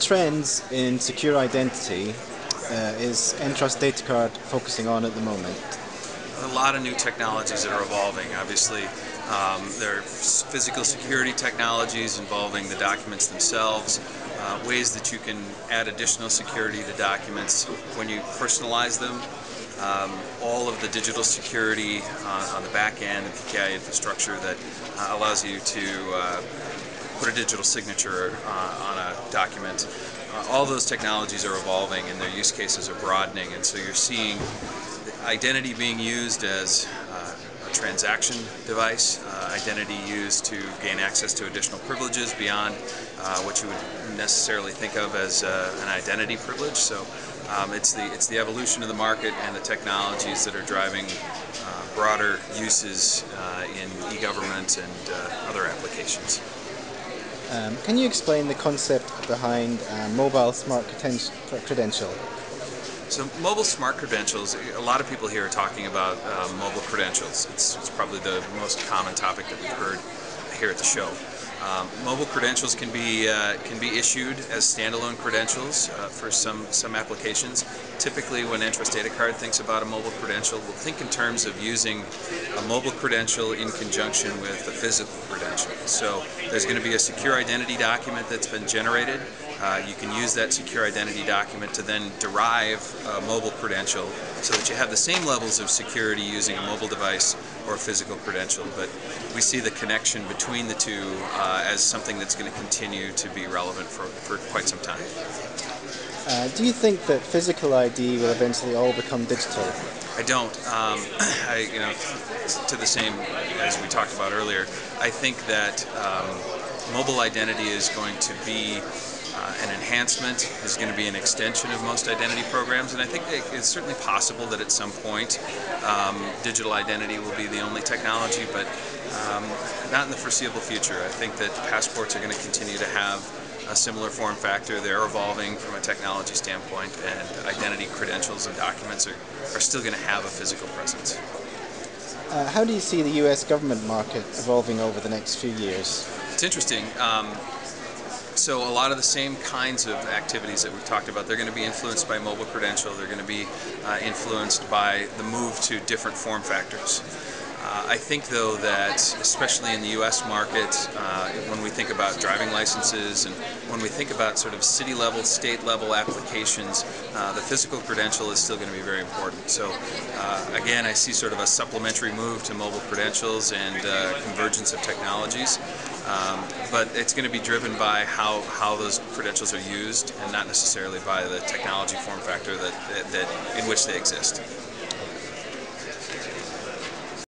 What trends in secure identity is Entrust Datacard focusing on at the moment? A lot of new technologies that are evolving. Obviously, there are physical security technologies involving the documents themselves, ways that you can add additional security to documents when you personalize them, all of the digital security on the back end, the PKI infrastructure that allows you to put a digital signature on a document. All those technologies are evolving and their use cases are broadening, and so you're seeing identity being used as a transaction device, identity used to gain access to additional privileges beyond what you would necessarily think of as an identity privilege. So it's the evolution of the market and the technologies that are driving broader uses in e-government and other applications. Can you explain the concept behind mobile smart credential? So mobile smart credentials, a lot of people here are talking about mobile credentials. It's probably the most common topic that we've heard here at the show. Mobile credentials can be issued as standalone credentials for some applications. Typically, when Entrust Datacard thinks about a mobile credential, we'll think in terms of using a mobile credential in conjunction with a physical credential. So there's going to be a secure identity document that's been generated. You can use that secure identity document to then derive a mobile credential so that you have the same levels of security using a mobile device or a physical credential. But we see the connection between the two as something that's going to continue to be relevant for quite some time. Do you think that physical ID will eventually all become digital? I don't. To the same as we talked about earlier, I think that mobile identity is going to be an enhancement, is going to be an extension of most identity programs, and I think it's certainly possible that at some point digital identity will be the only technology, but not in the foreseeable future. I think that passports are going to continue to have a similar form factor. They're evolving from a technology standpoint, and identity credentials and documents are still going to have a physical presence. How do you see the US government market evolving over the next few years? It's interesting. So a lot of the same kinds of activities that we've talked about, they're going to be influenced by mobile credential. They're going to be influenced by the move to different form factors. I think, though, that especially in the U.S. market, when we think about driving licenses and when we think about sort of city-level, state-level applications, the physical credential is still going to be very important. So, again, I see sort of a supplementary move to mobile credentials and convergence of technologies. But it's going to be driven by how those credentials are used and not necessarily by the technology form factor in which they exist.